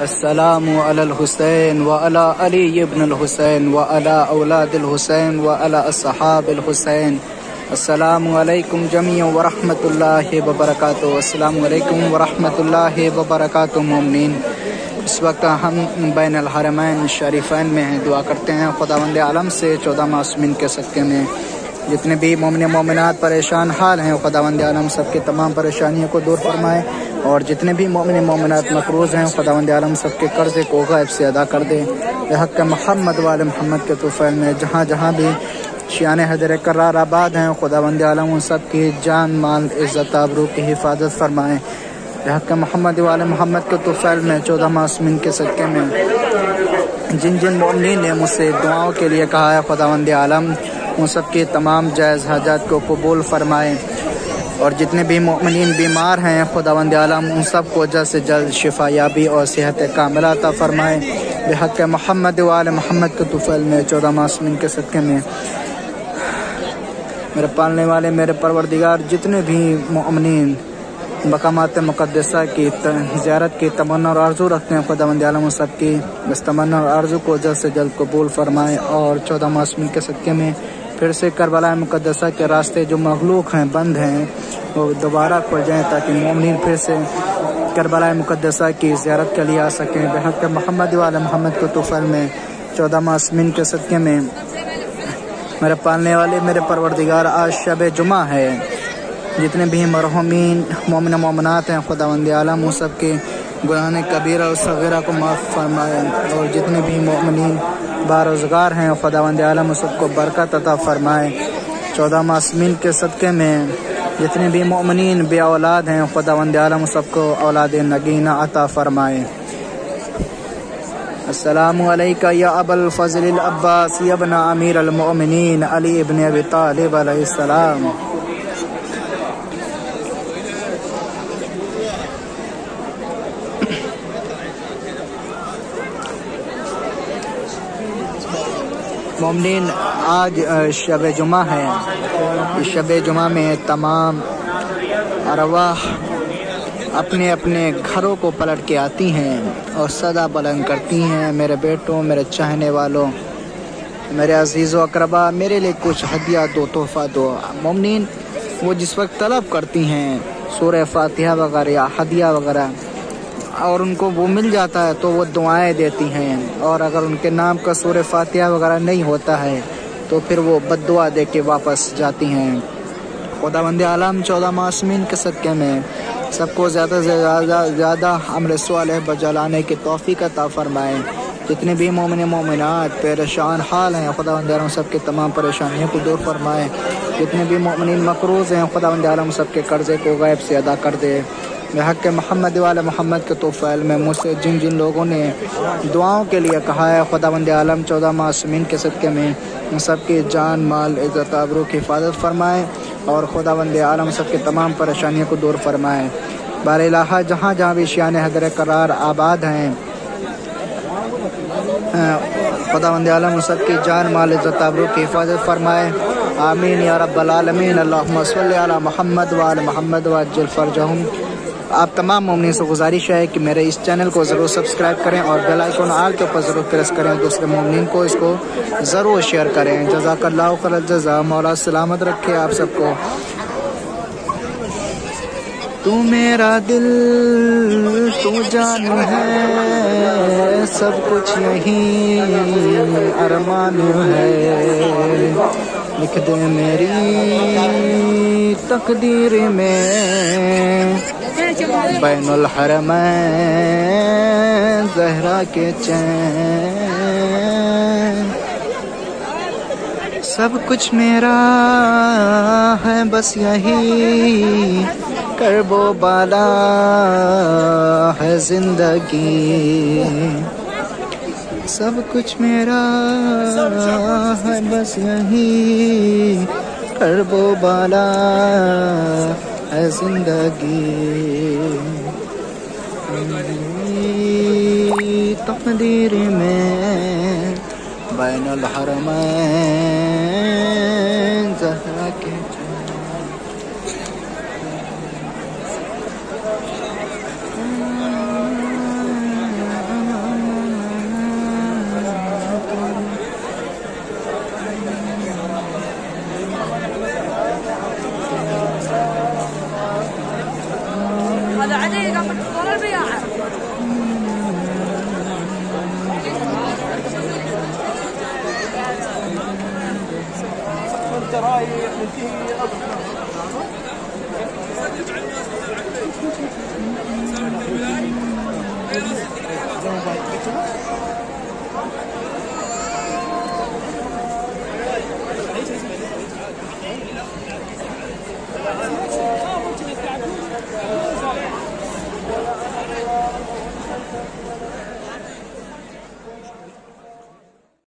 السلام علی الحسین وعلی علی ابن الحسین وعلی اولاد الحسین وعلی اصحاب الحسین۔ السلام علیکم جمیعا ورحمۃ اللہ وبرکاتہ۔ السلام علیکم ورحمۃ اللہ وبرکاتہ مومنین، اس وقت ہم بین الحرمین شریفین میں ہیں۔ دعا کرتے ہیں خداوند عالم سے 14 معصومین کے صدقے میں جتنے بھی مومن مومنات پریشان حال ہیں خداوند عالم سب کے تمام پریشانیوں کو دور فرمائے، اور جتنے بھی مومن مومنات مقروض ہیں خداوند عالم سب کے قرضے کو غائب سے ادا کر دے۔ بحق محمد وآل محمد کے طفیل میں جہاں جہاں بھی شیان حیدر کرار آباد ہیں خداوند عالم ان سب کی جان مال عزت آبرو کی حفاظت فرمائے۔ بحق محمد وآل محمد کے طفیل میں 14 معصومین کے صدقے میں جن جن مومنین نے مجھ سے دعاؤں کے لیے کہا ہے خداوند عالم ان سب کی تمام جائز حاجات کو قبول فرمائے، اور جتنے بھی مومنین بیمار ہیں خداوند عالم ان سب کو جلد سے جلد شفا یابی اور صحت کاملہ عطا فرمائے۔ بحق محمد وآل محمد کے طفیل میں 14 معصومین کے صدقے میں میرے پالنے والے میرے پروردگار جتنے بھی مومنین مقامات مقدسہ کی زیارت کی تمنا اور آرزو رکھتے ہیں خداوند عالم سب کی اس تمنا اور آرزو کو جلد سے جلد قبول فرمائے، اور 14 معصومین کے صدقے میں پھر سے کربلا مقدسہ کے راستے جو مغلوق ہیں بند ہیں وہ دوبارہ کھل جائیں تاکہ مومنین پھر سے کربلا مقدسہ کی زیارت کے لیے آ سکیں۔ بحق محمد وآل محمد کے طفیل میں 14 معصومین کے صدقے میں میرے پالنے والے میرے پروردگار آج شب جمعہ ہے، جتنے بھی مرحومین مومن مومنات ہیں خداوند عالم وہ سب کے گناہ کبیرہ اور صغیرہ کو معاف فرمائے، اور جتنے بھی مومنین بارزگار ہیں خداوند عالم وہ سب کو برکت عطا فرمائے۔ 14 معصومین کے صدقے میں جتنے بھی مومنین بے اولاد ہیں خداوند عالم سب کو اولاد نگینہ عطا فرمائے۔ السلام علیکہ یا ابا الفضل العباس یا ابن امیر المؤمنین علی ابن ابی طالب علیہ السلام۔ مومنین آج شب جمعہ ہے، اس شب جمعہ میں تمام ارواح اپنے اپنے گھروں کو پلٹ کے آتی ہیں اور صدا بلند کرتی ہیں، میرے بیٹوں میرے چاہنے والوں میرے عزیز و اقربا میرے لیے کچھ ہدیہ دو، تحفہ دو۔ مومنین وہ جس وقت طلب کرتی ہیں سورہ فاتحہ وغیرہ یا ہدیہ وغیرہ اور ان کو وہ مل جاتا ہے تو وہ دعائیں دیتی ہیں، اور اگر ان کے نام کا سورہ فاتحہ وغیرہ نہیں ہوتا ہے تو پھر وہ بد دعا دے کے واپس جاتی ہیں۔ خداوند عالم 14 معصومین کے صدقے میں سب کو زیادہ سے زیادہ عمل صالح بجا لانے کی توفیق عطا فرمائے۔ جتنے بھی مومن مومنات پریشان حال ہیں خداوند عالم سب کے تمام پریشانیوں کو دور فرمائے، جتنے بھی مومنین مقروض ہیں خداوند عالم سب کے قرضے کو غائب سے ادا کر دے۔ بحق محمد وآل محمد کے طفیل میں مجھ سے جن جن لوگوں نے دعاؤں کے لیے کہا ہے خداوند عالم 14 معصومین کے صدقے میں ان سب کی جان مال عزت آبرو کی حفاظت فرمائے، اور خداوند عالم سب کے تمام پریشانیوں کو دور فرمائے۔ بار الہ جہاں جہاں بھی شیان حیدر کرار آباد ہیں خداوند عالم سب کی جان مال عزت آبرو کی حفاظت فرمائے، آمین یا رب العالمین۔ اللہم صلی علی محمد وآل محمد وعجل فرجہم۔ آپ تمام مومنین سے گزارش ہے کہ میرے اس چینل کو ضرور سبسکرائب کریں اور بیل آئیکن آل کے اوپر ضرور پریس کریں، دوسرے مومنین کو اس کو ضرور شیئر کریں۔ جزاک اللہ خیر الجزا، مولا سلامت رکھے آپ سب کو۔ تو میرا دل تو جان ہے سب کچھ یہی ارمان ہے، لکھ دے میری تقدیر میں بین الحرمین زہرا کے چین، سب کچھ میرا ہے بس یہی کرب و بالا ہے زندگی، سب کچھ میرا ہے بس یہی کرب و بالا ہے زندگی، تقدیر میں بین الحرمین زہرا کے